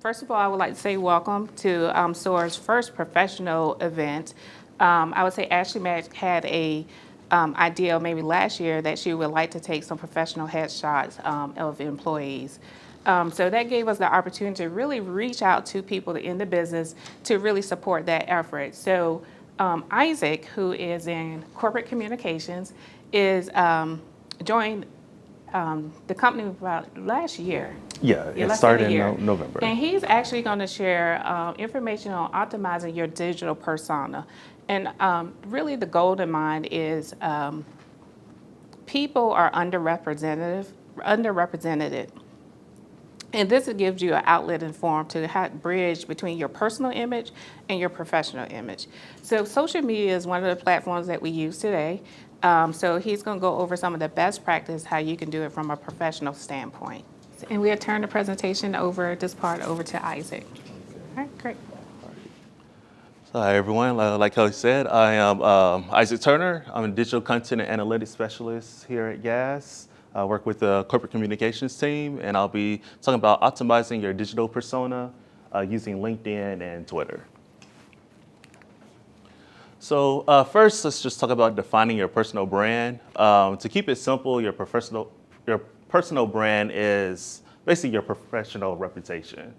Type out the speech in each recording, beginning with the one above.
First of all, I would like to say welcome to SOAR's first professional event. I would say Ashley Madge had a idea maybe last year that she would like to take some professional headshots of employees. So that gave us the opportunity to really reach out to people in the business to really support that effort. So Isaac, who is in corporate communications, is joined the company about last year. Yeah, Yeah, it less than a started in year. November. And he's actually going to share information on optimizing your digital persona. And really, the goal in mind is people are underrepresented. And this gives you an outlet and forum to bridge between your personal image and your professional image. So social media is one of the platforms that we use today. So he's going to go over some of the best practice, how you can do it from a professional standpoint. And we'll turn the presentation over, this part over to Isaac. All right, great. So hi everyone, like Kelly said, I am Isaac Turner. I'm a digital content and analytics specialist here at GAS. I work with the corporate communications team, and I'll be talking about optimizing your digital persona using LinkedIn and Twitter. So first, let's just talk about defining your personal brand. To keep it simple, your personal brand is basically your professional reputation.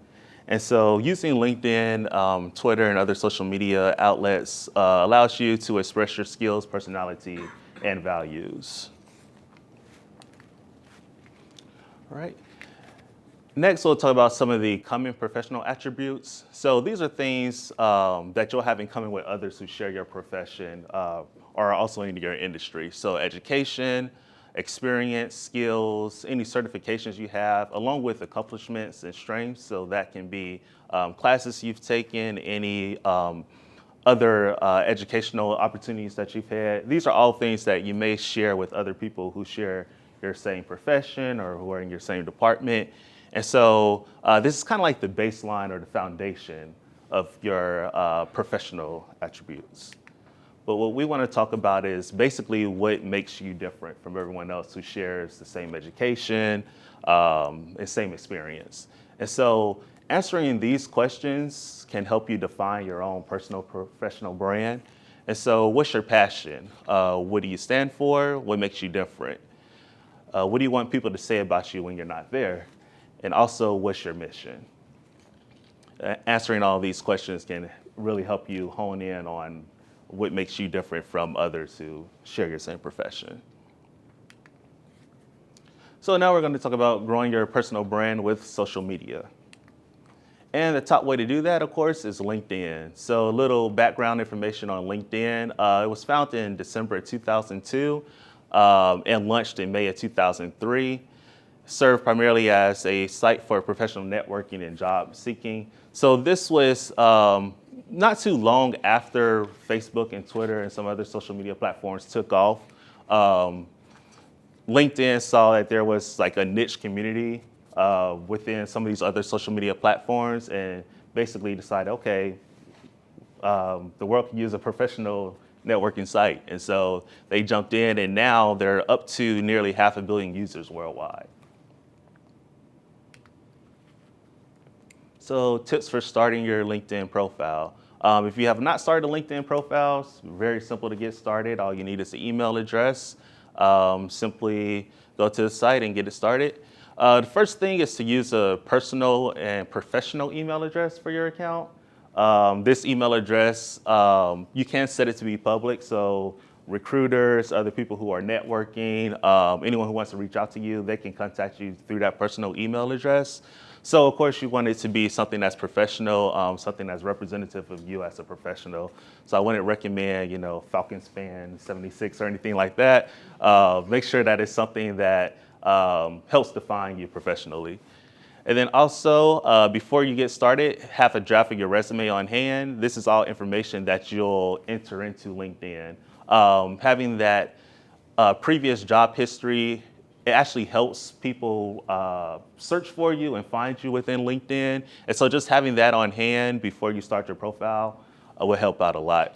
And so using LinkedIn, Twitter, and other social media outlets allows you to express your skills, personality, and values. All right. Next, we'll talk about some of the common professional attributes. So these are things that you'll have in common with others who share your profession or are also in your industry. So education, experience, skills, any certifications you have, along with accomplishments and strengths. So that can be classes you've taken, any other educational opportunities that you've had. These are all things that you may share with other people who share your same profession or who are in your same department. And so this is kind of like the baseline or the foundation of your professional attributes. But what we want to talk about is basically what makes you different from everyone else who shares the same education and same experience. And so answering these questions can help you define your own personal professional brand. And so what's your passion? What do you stand for? What makes you different? What do you want people to say about you when you're not there? And also, what's your mission? Answering all these questions can really help you hone in on what makes you different from others who share your same profession. So now we're going to talk about growing your personal brand with social media. And the top way to do that, of course, is LinkedIn. So a little background information on LinkedIn. It was founded in December of 2002 and launched in May of 2003. Served primarily as a site for professional networking and job seeking. So this was not too long after Facebook and Twitter and some other social media platforms took off. LinkedIn saw that there was like a niche community within some of these other social media platforms and basically decided, okay, the world can use a professional networking site. And so they jumped in, and now they're up to nearly 500 million users worldwide. So tips for starting your LinkedIn profile. If you have not started a LinkedIn profile, it's very simple to get started. All you need is an email address. Simply go to the site and get it started. The first thing is to use a personal and professional email address for your account. This email address, you can set it to be public, so recruiters, other people who are networking, anyone who wants to reach out to you, they can contact you through that personal email address. So of course you want it to be something that's professional, something that's representative of you as a professional. So I wouldn't recommend, Falcons fan 76 or anything like that. Make sure that it's something that helps define you professionally. And then also, before you get started, have a draft of your resume on hand. This is all information that you'll enter into LinkedIn. Having that previous job history, it actually helps people search for you and find you within LinkedIn. And so just having that on hand before you start your profile will help out a lot.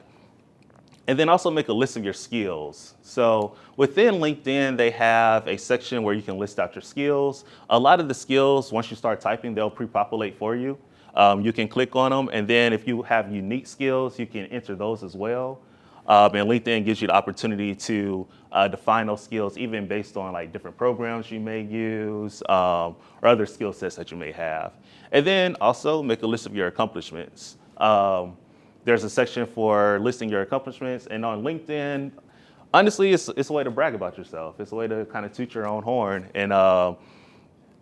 And then also make a list of your skills. So within LinkedIn, they have a section where you can list out your skills. A lot of the skills, once you start typing, they'll pre-populate for you. You can click on them, and then if you have unique skills, you can enter those as well. And LinkedIn gives you the opportunity to define those skills, even based on like different programs you may use or other skill sets that you may have. And then also make a list of your accomplishments. There's a section for listing your accomplishments, and on LinkedIn, honestly, it's a way to brag about yourself. It's a way to kind of toot your own horn, and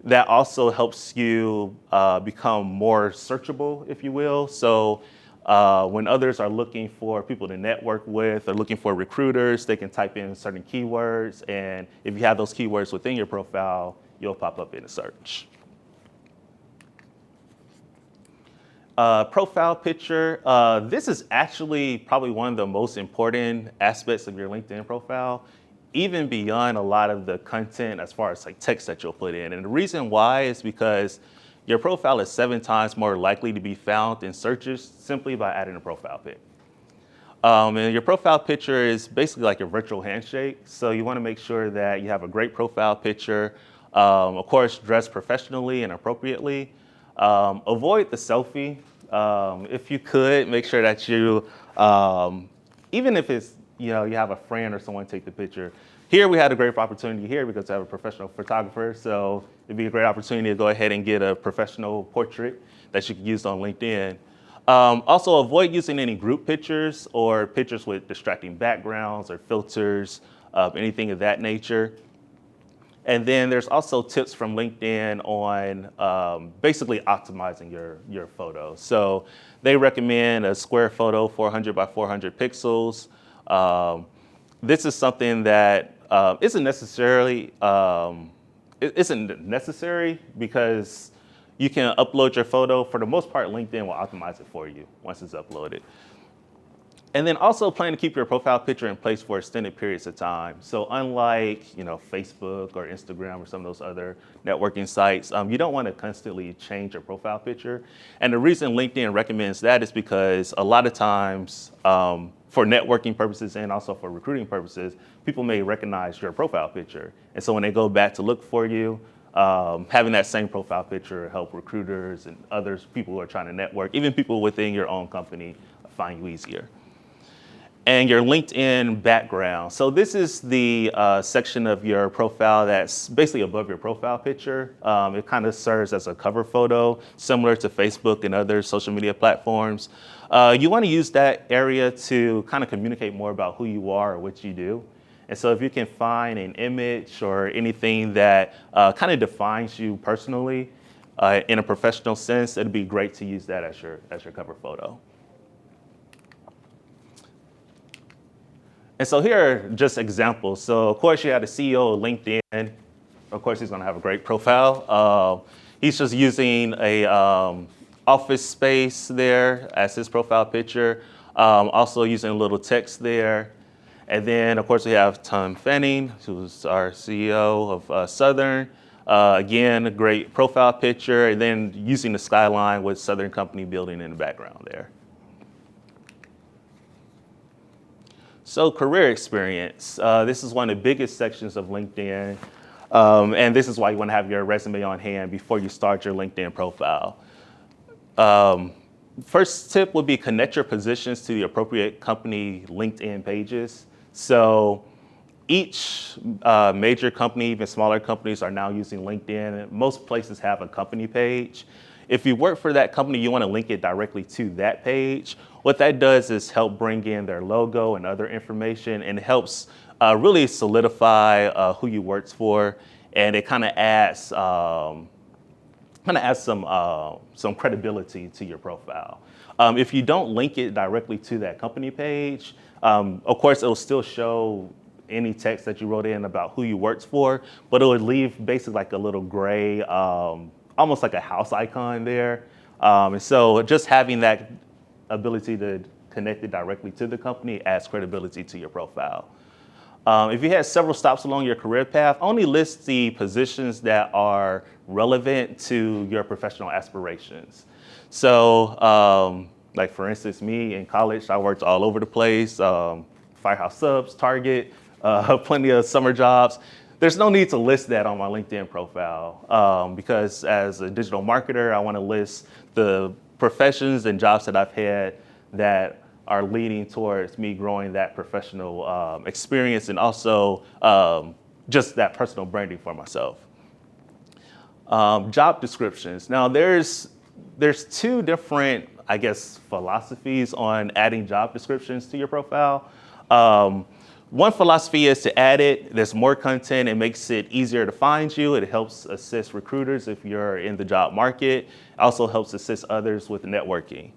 that also helps you become more searchable, if you will. So when others are looking for people to network with or looking for recruiters, they can type in certain keywords. And if you have those keywords within your profile, you'll pop up in a search. Profile picture. This is actually probably one of the most important aspects of your LinkedIn profile, even beyond a lot of the content as far as like text that you'll put in. And the reason why is because your profile is 7 times more likely to be found in searches simply by adding a profile pic. And your profile picture is basically like a virtual handshake. So you want to make sure that you have a great profile picture. Of course, dress professionally and appropriately. Avoid the selfie. If you could, make sure that you, even if it's, you have a friend or someone take the picture. Here we had a great opportunity here because I have a professional photographer, so it'd be a great opportunity to go ahead and get a professional portrait that you can use on LinkedIn. Also, avoid using any group pictures or pictures with distracting backgrounds or filters, anything of that nature. And then there's also tips from LinkedIn on basically optimizing your photos. So they recommend a square photo, 400 by 400 pixels. This is something that isn't necessarily isn't necessary because you can upload your photo. For the most part, LinkedIn will optimize it for you once it's uploaded. And then also plan to keep your profile picture in place for extended periods of time. So unlike Facebook or Instagram or some of those other networking sites, you don't want to constantly change your profile picture. And the reason LinkedIn recommends that is because a lot of times for networking purposes and also for recruiting purposes, people may recognize your profile picture. And so when they go back to look for you, having that same profile picture help recruiters and others, people who are trying to network, even people within your own company, find you easier. And your LinkedIn background. So this is the section of your profile that's basically above your profile picture. It kind of serves as a cover photo, similar to Facebook and other social media platforms. You want to use that area to kind of communicate more about who you are or what you do. And so if you can find an image or anything that kind of defines you personally in a professional sense, it'd be great to use that as your cover photo. And so here are just examples. So of course you have the CEO of LinkedIn. Of course he's going to have a great profile. He's just using a office space there as his profile picture. Also using a little text there. And then of course we have Tom Fanning, who's our CEO of Southern. Again, a great profile picture. And then using the skyline with Southern Company building in the background there. So career experience. This is one of the biggest sections of LinkedIn. And this is why you want to have your resume on hand before you start your LinkedIn profile. First tip would be connect your positions to the appropriate company LinkedIn pages. So each major company, even smaller companies, are now using LinkedIn. Most places have a company page. If you work for that company, you want to link it directly to that page. What that does is help bring in their logo and other information, and it helps really solidify who you work for, and it kind of adds some credibility to your profile. If you don't link it directly to that company page, of course it'll still show any text that you wrote in about who you worked for, but it would leave basically like a little gray, almost like a house icon there. And so just having that ability to connect it directly to the company adds credibility to your profile. If you had several stops along your career path, only list the positions that are relevant to your professional aspirations. So like for instance, me in college, I worked all over the place, Firehouse Subs, Target, plenty of summer jobs. There's no need to list that on my LinkedIn profile because as a digital marketer, I want to list the professions and jobs that I've had that are leading towards me growing that professional experience and also just that personal branding for myself. Job descriptions. Now, there's two different, I guess, philosophies on adding job descriptions to your profile. One philosophy is to add it. There's more content. It makes it easier to find you. It helps assist recruiters if you're in the job market. It also helps assist others with networking.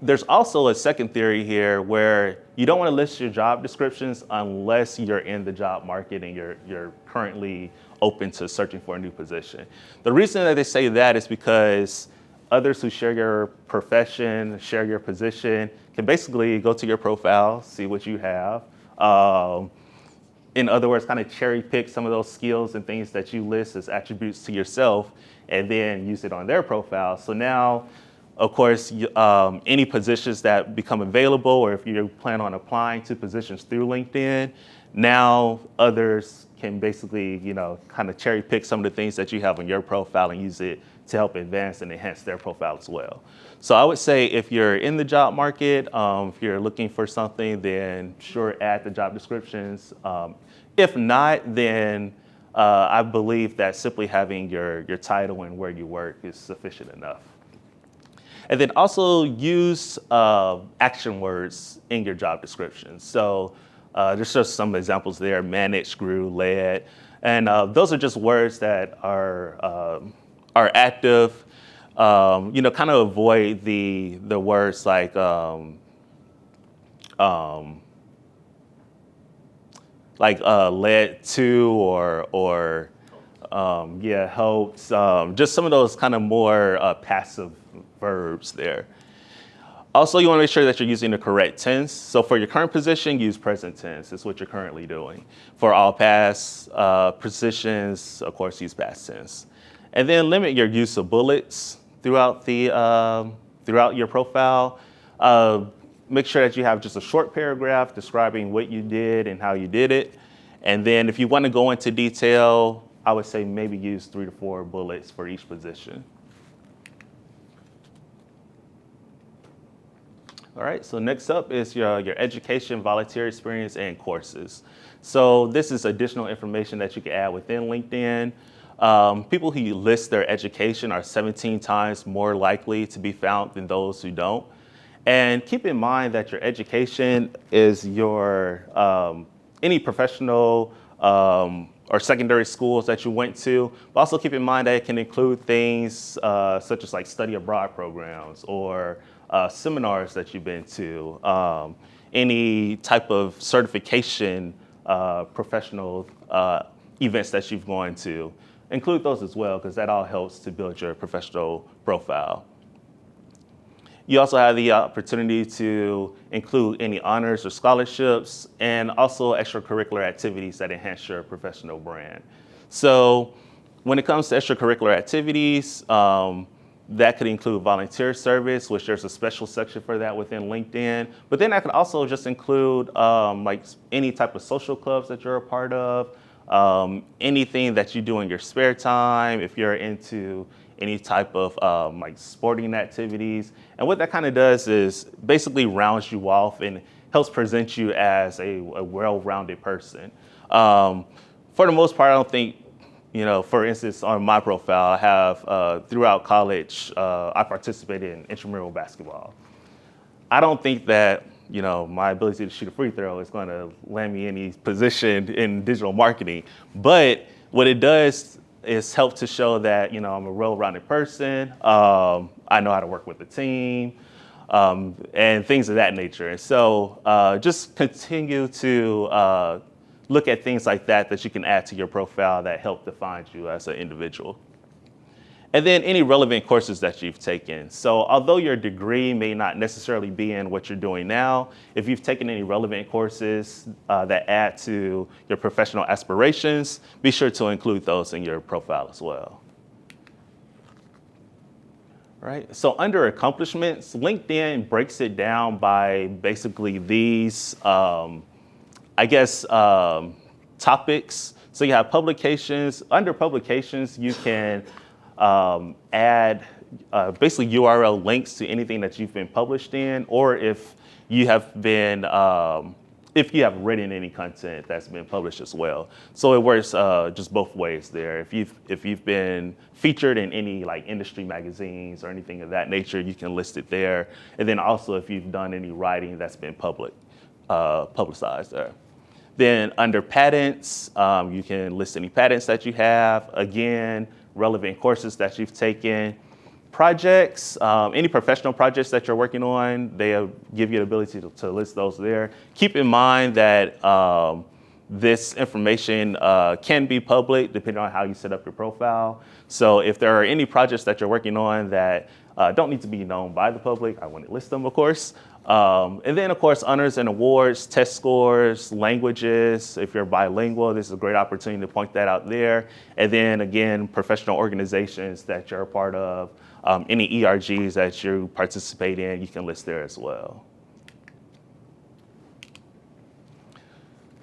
There's also a second theory here where you don't want to list your job descriptions unless you're in the job market and you're currently open to searching for a new position. The reason that they say that is because others who share your profession, share your position, can basically go to your profile, see what you have. In other words, kind of cherry pick some of those skills and things that you list as attributes to yourself and then use it on their profile. So now, of course, any positions that become available, or if you plan on applying to positions through LinkedIn, now others can basically, kind of cherry pick some of the things that you have on your profile and use it to help advance and enhance their profile as well. So I would say if you're in the job market, if you're looking for something, then sure, add the job descriptions. If not, then I believe that simply having your title and where you work is sufficient enough. And then also use action words in your job description. So there's just some examples there: managed, grew, led. And those are just words that are active. Kind of avoid the words like led to or helped. Just some of those kind of more passive verbs there. Also, you want to make sure that you're using the correct tense. So for your current position, use present tense. It's what you're currently doing. For all past positions, of course, use past tense. And then limit your use of bullets throughout your profile. Make sure that you have just a short paragraph describing what you did and how you did it. And then if you want to go into detail, I would say maybe use 3 to 4 bullets for each position. All right, so next up is your education, volunteer experience, and courses. So this is additional information that you can add within LinkedIn. People who list their education are 17 times more likely to be found than those who don't. And keep in mind that your education is your any professional or secondary schools that you went to, but also keep in mind that it can include things such as like study abroad programs or seminars that you've been to, any type of certification, professional events that you've gone to. Include those as well, because that all helps to build your professional profile. You also have the opportunity to include any honors or scholarships and also extracurricular activities that enhance your professional brand. So when it comes to extracurricular activities, that could include volunteer service, which there's a special section for that within LinkedIn. But then that could also just include like any type of social clubs that you're a part of, anything that you do in your spare time, if you're into any type of like sporting activities. And what that kind of does is basically rounds you off and helps present you as a well-rounded person. For the most part, I don't think, for instance, on my profile, I have throughout college, I participated in intramural basketball. I don't think that, my ability to shoot a free throw is going to land me any position in digital marketing. But what it does is help to show that, I'm a well-rounded person. I know how to work with the team and things of that nature. And so just continue to look at things like that you can add to your profile that help define you as an individual. And then any relevant courses that you've taken. So although your degree may not necessarily be in what you're doing now, if you've taken any relevant courses that add to your professional aspirations, be sure to include those in your profile as well. Right. So under accomplishments, LinkedIn breaks it down by basically these, topics. So you have publications. Under publications, you can add basically URL links to anything that you've been published in, or if you have been if you have written any content that's been published as well. So it works just both ways there. If you've been featured in any like industry magazines or anything of that nature, you can list it there. And then also if you've done any writing that's been publicized there. Then under patents, you can list any patents that you have. Again, relevant courses that you've taken. Projects, any professional projects that you're working on, they'll give you the ability to list those there. Keep in mind that this information can be public depending on how you set up your profile. So if there are any projects that you're working on that don't need to be known by the public, I wouldn't list them, of course. And then, of course, honors and awards, test scores, languages. If you're bilingual, this is a great opportunity to point that out there. And then, again, professional organizations that you're a part of, any ERGs that you participate in, you can list there as well.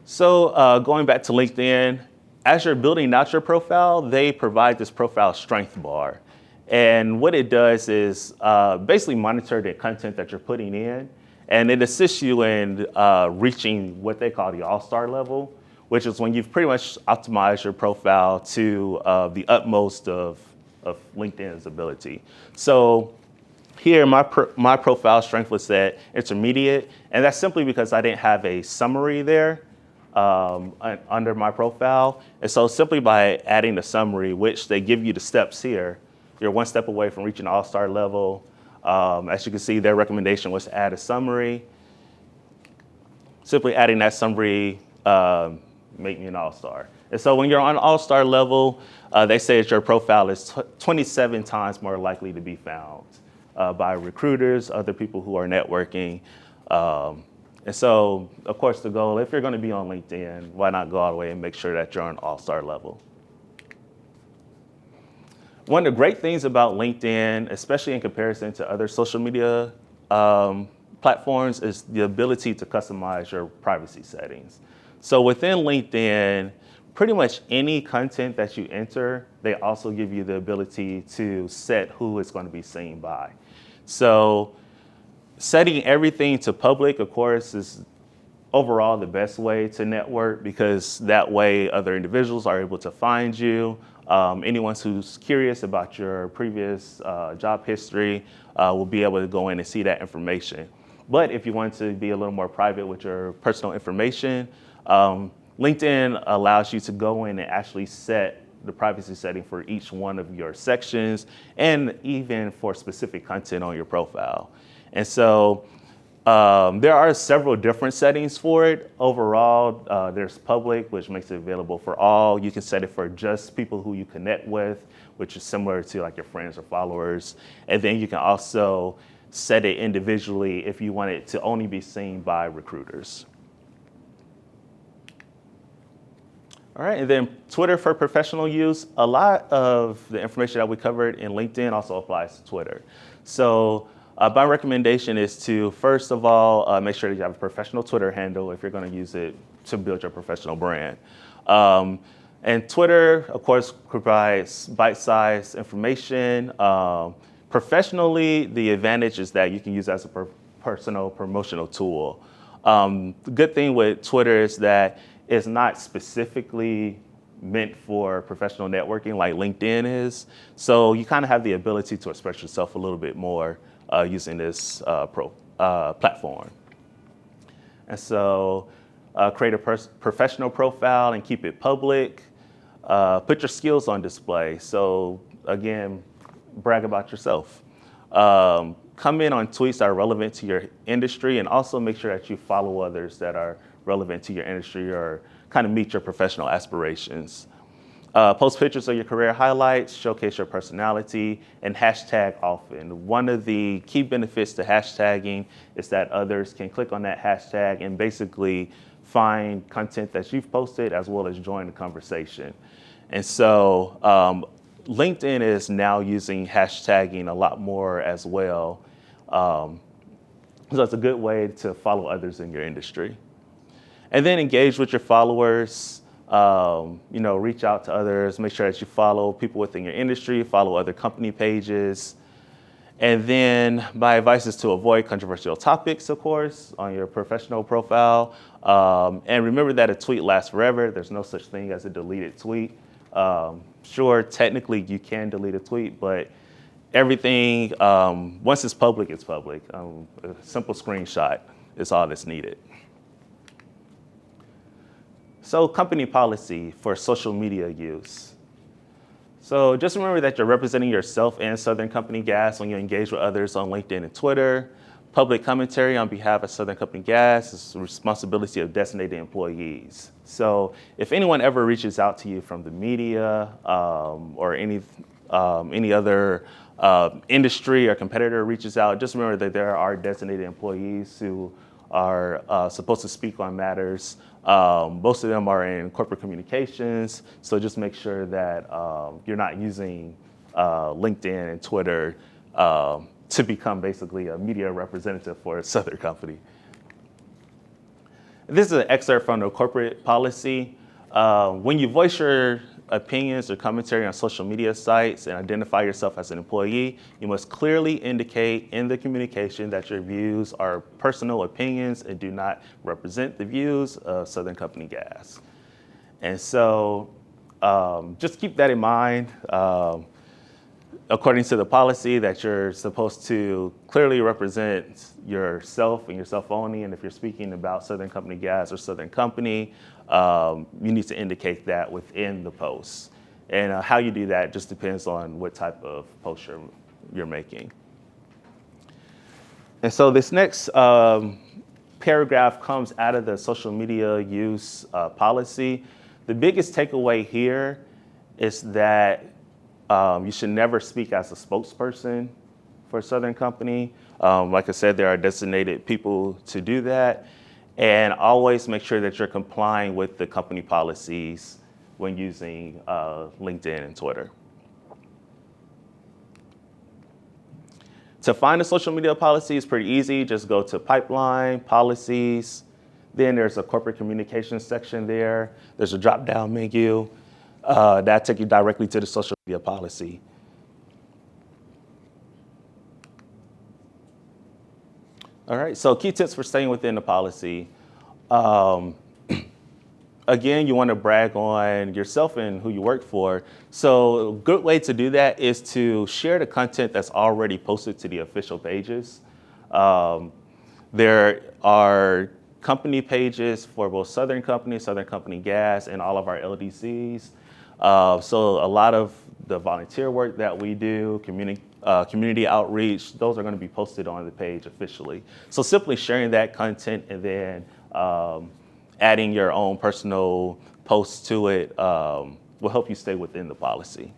So going back to LinkedIn, as you're building out your profile, they provide this profile strength bar. And what it does is basically monitor the content that you're putting in, and it assists you in reaching what they call the all-star level, which is when you've pretty much optimized your profile to the utmost of LinkedIn's ability. So here, my profile strength was at intermediate, and that's simply because I didn't have a summary there under my profile. And so simply by adding the summary, which they give you the steps here, you're one step away from reaching the all-star level. As you can see, their recommendation was to add a summary. Simply adding that summary make me an all-star. And so when you're on all-star level, they say that your profile is 27 times more likely to be found by recruiters, other people who are networking. And so, of course, the goal, if you're going to be on LinkedIn, why not go all the way and make sure that you're on all-star level? One of the great things about LinkedIn, especially in comparison to other social media platforms, is the ability to customize your privacy settings. So within LinkedIn, pretty much any content that you enter, they also give you the ability to set who it's going to be seen by. So setting everything to public, of course, is overall the best way to network, because that way other individuals are able to find you. Anyone who's curious about your previous job history will be able to go in and see that information. But if you want to be a little more private with your personal information, LinkedIn allows you to go in and actually set the privacy setting for each one of your sections, and even for specific content on your profile. And so there are several different settings for it. Overall, there's public, which makes it available for all. You can set it for just people who you connect with, which is similar to like your friends or followers. And then you can also set it individually if you want it to only be seen by recruiters. All right, and then Twitter for professional use. A lot of the information that we covered in LinkedIn also applies to Twitter. So my recommendation is to, first of all, make sure that you have a professional Twitter handle if you're going to use it to build your professional brand. And Twitter, of course, provides bite-sized information. Professionally, the advantage is that you can use it as a personal promotional tool. The good thing with Twitter is that it's not specifically meant for professional networking like LinkedIn is. So you kind of have the ability to express yourself a little bit more using this platform. And so create a professional profile and keep it public. Put your skills on display. So again, brag about yourself. Come in on tweets that are relevant to your industry, and also make sure that you follow others that are relevant to your industry or kind of meet your professional aspirations. Post pictures of your career highlights, showcase your personality, and hashtag often. One of the key benefits to hashtagging is that others can click on that hashtag and basically find content that you've posted as well as join the conversation. And so LinkedIn is now using hashtagging a lot more as well. So it's a good way to follow others in your industry. And then engage with your followers. Reach out to others, make sure that you follow people within your industry, follow other company pages. And then my advice is to avoid controversial topics, of course, on your professional profile. And remember that a tweet lasts forever. There's no such thing as a deleted tweet. Sure, technically you can delete a tweet, but everything, once it's public, it's public. A simple screenshot is all that's needed. So company policy for social media use. So just remember that you're representing yourself and Southern Company Gas when you engage with others on LinkedIn and Twitter. Public commentary on behalf of Southern Company Gas is the responsibility of designated employees. So if anyone ever reaches out to you from the media or any other industry or competitor reaches out, just remember that there are designated employees who are supposed to speak on matters. Most of them are in corporate communications, so just make sure that you're not using LinkedIn and Twitter to become basically a media representative for a Southern company. This is an excerpt from the corporate policy. When you voice your opinions or commentary on social media sites and identify yourself as an employee, you must clearly indicate in the communication that your views are personal opinions and do not represent the views of Southern Company Gas. And so just keep that in mind. According to the policy, that you're supposed to clearly represent yourself and yourself only. And if you're speaking about Southern Company Gas or Southern Company, you need to indicate that within the post. And how you do that just depends on what type of post you're making. And so this next paragraph comes out of the social media use policy. The biggest takeaway here is that you should never speak as a spokesperson for Southern Company. Like I said, there are designated people to do that. And always make sure that you're complying with the company policies when using LinkedIn and Twitter. To find a social media policy is pretty easy. Just go to Pipeline, Policies. Then there's a corporate communications section there. There's a drop-down menu. That'll take you directly to the social media policy. All right, so key tips for staying within the policy. Again, you want to brag on yourself and who you work for. So a good way to do that is to share the content that's already posted to the official pages. There are company pages for both Southern Company, Southern Company Gas, and all of our LDCs. So a lot of the volunteer work that we do, community outreach, those are going to be posted on the page officially. So simply sharing that content and then adding your own personal posts to it will help you stay within the policy.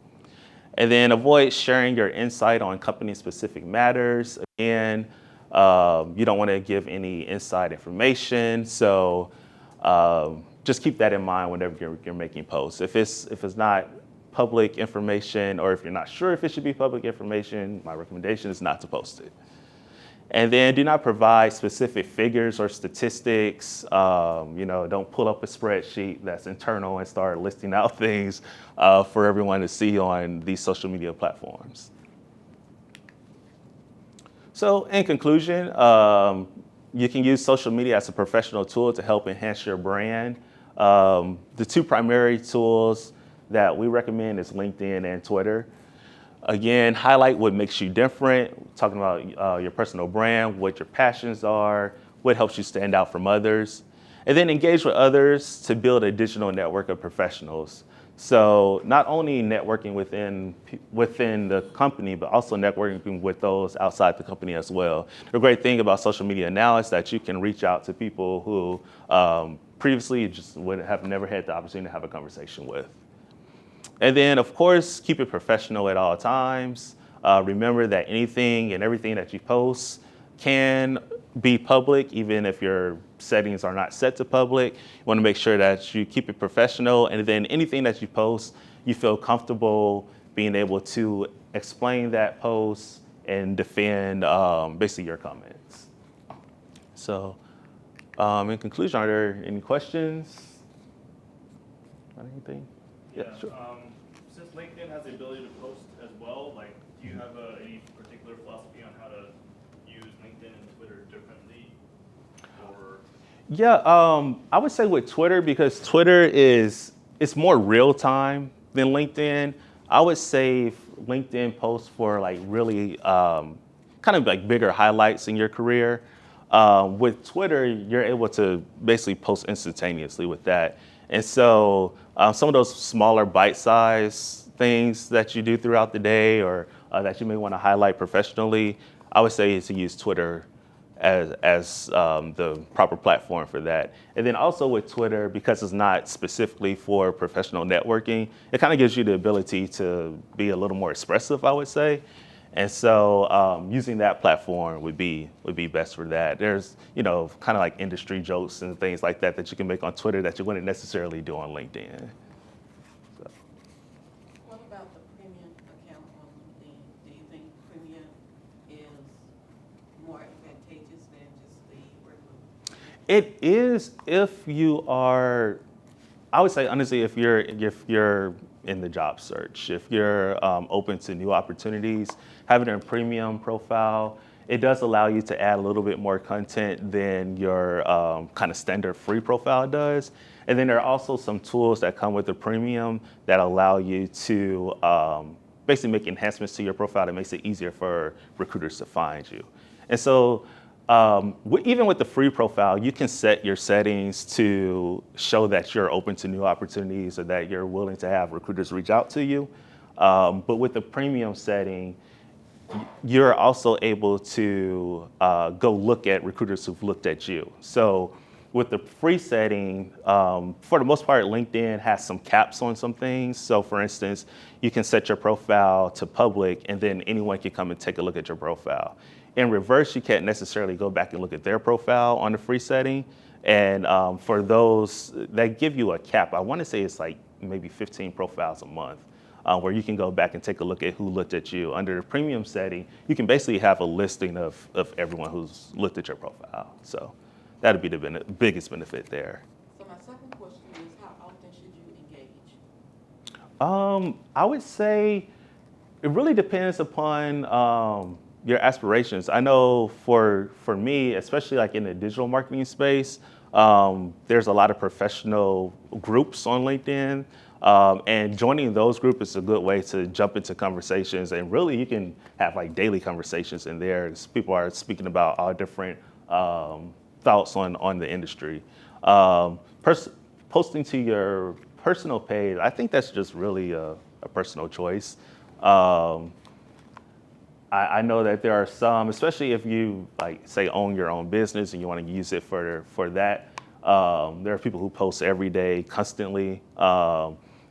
And then avoid sharing your insight on company-specific matters. Again, you don't want to give any inside information. So just keep that in mind whenever you're making posts. If it's not public information, or if you're not sure if it should be public information, my recommendation is not to post it. And then do not provide specific figures or statistics. Don't pull up a spreadsheet that's internal and start listing out things for everyone to see on these social media platforms. So in conclusion, you can use social media as a professional tool to help enhance your brand. The two primary tools that we recommend is LinkedIn and Twitter. Again, highlight what makes you different, talking about your personal brand, what your passions are, what helps you stand out from others. And then engage with others to build a digital network of professionals. So not only networking within the company, but also networking with those outside the company as well. The great thing about social media now is that you can reach out to people who previously you just would have never had the opportunity to have a conversation with. And then, of course, keep it professional at all times. Remember that anything and everything that you post can be public, even if your settings are not set to public. You want to make sure that you keep it professional, and then anything that you post, you feel comfortable being able to explain that post and defend basically your comments. So in conclusion, are there any questions? on anything? Yeah, Sure. since LinkedIn has the ability to post as well, like, do you have any particular philosophy on how to use LinkedIn and Twitter differently? Or Yeah, I would say with Twitter, because Twitter it's more real time than LinkedIn. I would save LinkedIn posts for like really kind of like bigger highlights in your career. With Twitter, you're able to basically post instantaneously with that. And so some of those smaller bite-sized things that you do throughout the day or that you may want to highlight professionally, I would say is to use Twitter as the proper platform for that. And then also with Twitter, because it's not specifically for professional networking, it kind of gives you the ability to be a little more expressive, I would say. And so using that platform would be best for that. There's, kind of like industry jokes and things like that that you can make on Twitter that you wouldn't necessarily do on LinkedIn. So. What about the premium account on LinkedIn? Do you think premium is more advantageous than just the regular? It is if you are, I would say honestly, if you're in the job search, if you're open to new opportunities, having a premium profile, it does allow you to add a little bit more content than your kind of standard free profile does. And then there are also some tools that come with the premium that allow you to basically make enhancements to your profile that makes it easier for recruiters to find you. And so even with the free profile, you can set your settings to show that you're open to new opportunities or that you're willing to have recruiters reach out to you. But with the premium setting, you're also able to go look at recruiters who've looked at you. So with the free setting, for the most part, LinkedIn has some caps on some things. So for instance, you can set your profile to public and then anyone can come and take a look at your profile. In reverse, you can't necessarily go back and look at their profile on the free setting. And for those that give you a cap, I want to say it's like maybe 15 profiles a month. Where you can go back and take a look at who looked at you. Under the premium setting, you can basically have a listing of everyone who's looked at your profile. So that'd be the biggest benefit there. So my second question is, how often should you engage? I would say it really depends upon your aspirations. I know for me, especially like in the digital marketing space, there's a lot of professional groups on LinkedIn. And joining those groups is a good way to jump into conversations, and really you can have like daily conversations in there. People are speaking about all different thoughts on the industry. Posting to your personal page, I think that's just really a personal choice. I know that there are some, especially if you like say own your own business and you want to use it for that. There are people who post every day, constantly.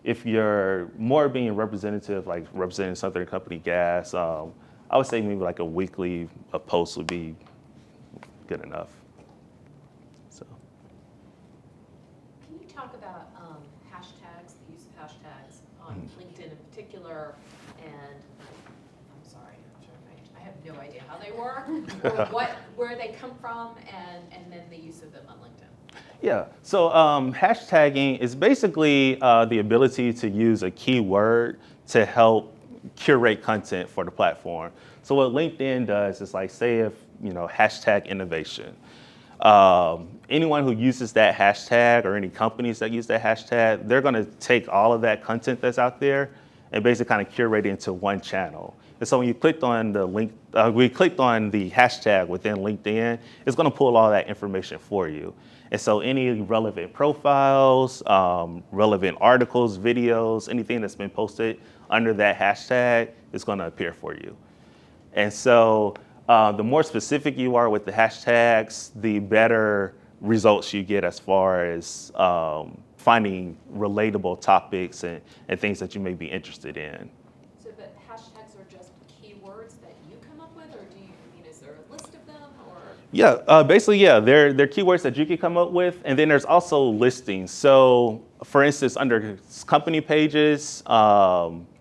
If you're more being representative, like representing Southern Company Gas, I would say maybe like a weekly post would be good enough. So. Can you talk about hashtags, the use of hashtags on LinkedIn in particular? And I'm sorry, I have no idea how they work or where they come from, and then the use of them on LinkedIn. Yeah, so hashtagging is basically the ability to use a keyword to help curate content for the platform. So what LinkedIn does is like, say if, hashtag innovation. Anyone who uses that hashtag or any companies that use that hashtag, they're gonna take all of that content that's out there and basically kind of curate it into one channel. And so when you clicked on the link, we clicked on the hashtag within LinkedIn, it's gonna pull all that information for you. And so any relevant profiles, relevant articles, videos, anything that's been posted under that hashtag is gonna appear for you. And so the more specific you are with the hashtags, the better results you get as far as finding relatable topics and things that you may be interested in. So the hashtags are just keywords that you come up with, or is there a list of them, or? Yeah, basically, yeah, they're keywords that you can come up with, and then there's also listings. So, for instance, under company pages,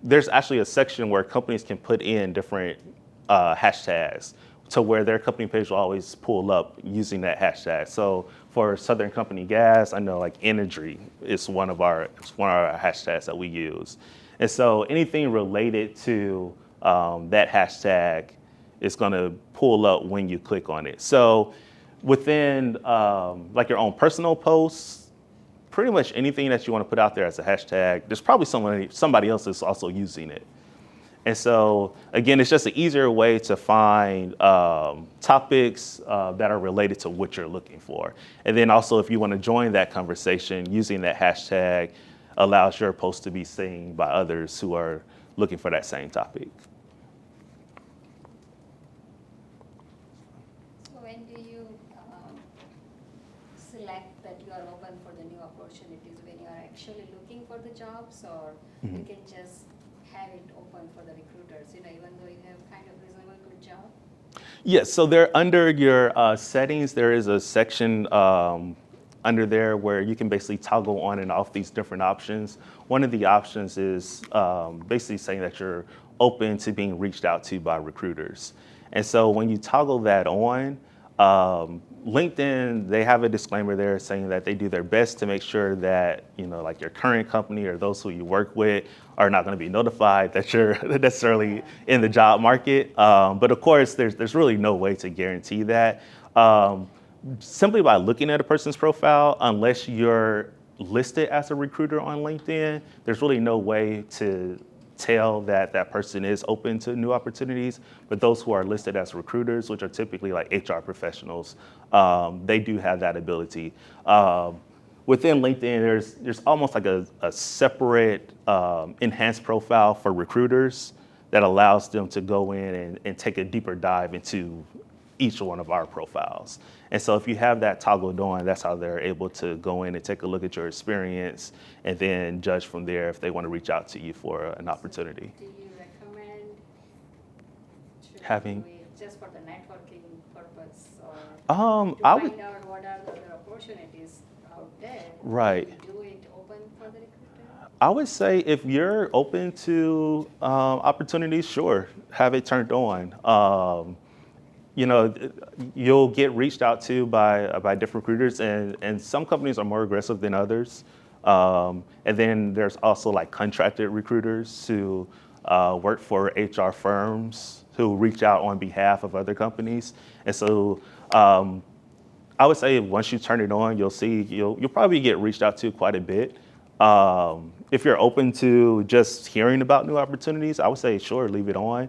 there's actually a section where companies can put in different hashtags, to where their company page will always pull up using that hashtag. So for Southern Company Gas, I know like Energy is one of our hashtags that we use. And so anything related to that hashtag is going to pull up when you click on it. So within like your own personal posts, pretty much anything that you want to put out there as a hashtag, there's probably somebody else that's also using it. And so, again, it's just an easier way to find topics that are related to what you're looking for. And then also, if you want to join that conversation, using that hashtag allows your post to be seen by others who are looking for that same topic. So when do you select that you are open for the new opportunities, when you are actually looking for the jobs, or you can just have it open for the recruiters, even though you have kind of reasonable good job? Yes, so there under your settings, there is a section under there where you can basically toggle on and off these different options. One of the options is basically saying that you're open to being reached out to by recruiters. And so when you toggle that on, LinkedIn, they have a disclaimer there saying that they do their best to make sure that, like your current company or those who you work with are not going to be notified that you're necessarily in the job market. But of course, there's really no way to guarantee that. Simply by looking at a person's profile, unless you're listed as a recruiter on LinkedIn, there's really no way to tell that that person is open to new opportunities. But those who are listed as recruiters, which are typically like HR professionals, they do have that ability. Within LinkedIn, there's almost like a separate enhanced profile for recruiters that allows them to go in and take a deeper dive into each one of our profiles. And so if you have that toggled on, that's how they're able to go in and take a look at your experience and then judge from there if they want to reach out to you for an opportunity. Do you recommend Having- do it just for the networking purpose, or I to would, find out what are the other opportunities out there? Right. Do it open for the recruiter? I would say if you're open to opportunities, sure, have it turned on. You'll get reached out to by different recruiters, and some companies are more aggressive than others. And then there's also like contracted recruiters who work for HR firms who reach out on behalf of other companies. And so I would say once you turn it on, you'll probably get reached out to quite a bit. If you're open to just hearing about new opportunities, I would say sure, leave it on.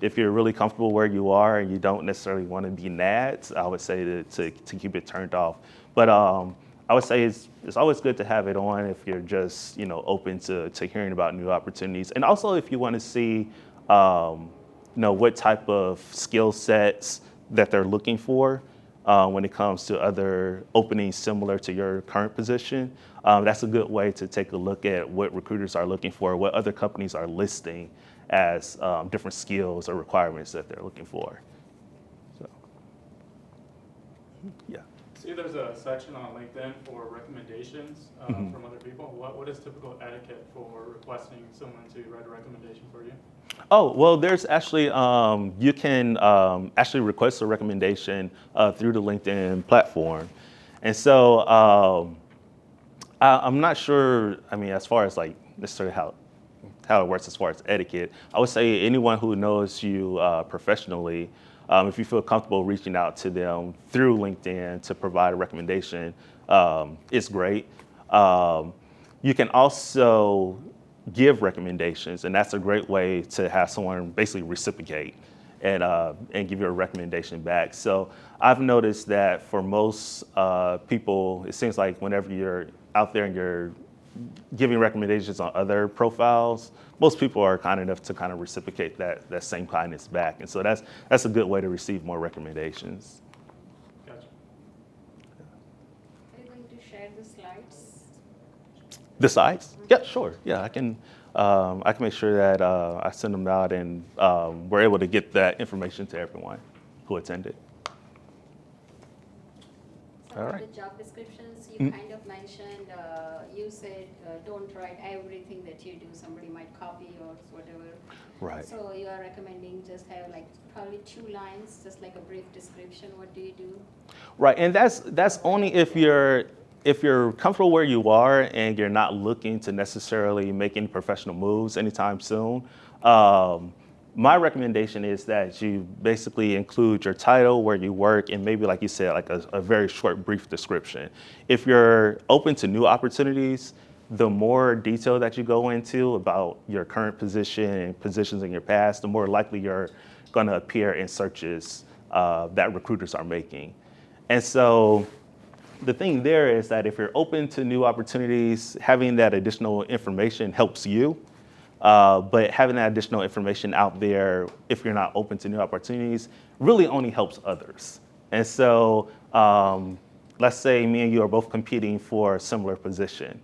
If you're really comfortable where you are and you don't necessarily want to be nads, I would say to keep it turned off. But I would say it's always good to have it on if you're just open to hearing about new opportunities, and also if you want to see what type of skill sets that they're looking for when it comes to other openings similar to your current position. That's a good way to take a look at what recruiters are looking for, what other companies are listing as different skills or requirements that they're looking for. So, yeah. See, there's a section on LinkedIn for recommendations from other people. What is typical etiquette for requesting someone to write a recommendation for you? Oh, well, there's actually, you can actually request a recommendation through the LinkedIn platform. And so I'm not sure, as far as like necessarily how it works as far as etiquette, I would say anyone who knows you professionally, if you feel comfortable reaching out to them through LinkedIn to provide a recommendation, it's great. You can also give recommendations, and that's a great way to have someone basically reciprocate and give you a recommendation back. So I've noticed that for most people, it seems like whenever you're out there and you're giving recommendations on other profiles, most people are kind enough to kind of reciprocate that same kindness back. And so that's a good way to receive more recommendations. Gotcha. Are you going to share the slides? The sites? Yeah, sure. Yeah, I can make sure that I send them out and we're able to get that information to everyone who attended. So So All for right. the job descriptions, you Mm. kind of mentioned, you said, don't write everything that you do, somebody might copy or whatever. Right. So you are recommending just have like probably 2 lines, just like a brief description, what do you do? Right, and that's only if you're comfortable where you are and you're not looking to necessarily make any professional moves anytime soon. My recommendation is that you basically include your title, where you work, and maybe, like you said, like a very short, brief description. If you're open to new opportunities, the more detail that you go into about your current position and positions in your past, the more likely you're going to appear in searches that recruiters are making. And so the thing there is that if you're open to new opportunities, having that additional information helps you. But having that additional information out there, if you're not open to new opportunities, really only helps others. And so let's say me and you are both competing for a similar position.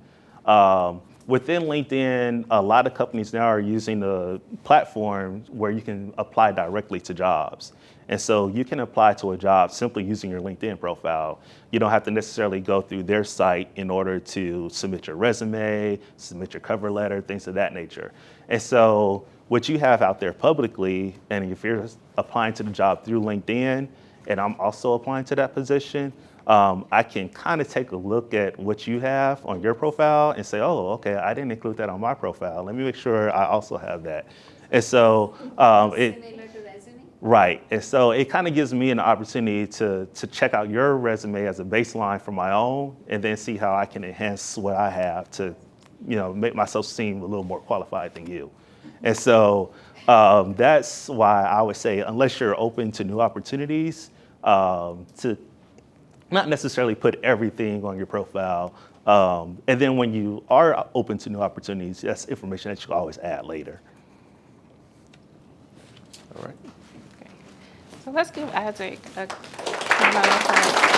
Within LinkedIn, a lot of companies now are using the platform where you can apply directly to jobs. And so you can apply to a job simply using your LinkedIn profile. You don't have to necessarily go through their site in order to submit your resume, submit your cover letter, things of that nature. And so what you have out there publicly, and if you're applying to the job through LinkedIn, and I'm also applying to that position, I can kind of take a look at what you have on your profile and say, oh, okay, I didn't include that on my profile. Let me make sure I also have that. And so it, Similar to resume? right. And so it kind of gives me an opportunity to check out your resume as a baseline for my own, and then see how I can enhance what I have to, make myself seem a little more qualified than you. And so that's why I would say, unless you're open to new opportunities, to not necessarily put everything on your profile. And then when you are open to new opportunities, that's information that you can always add later. All right. So let's give Isaac a moment for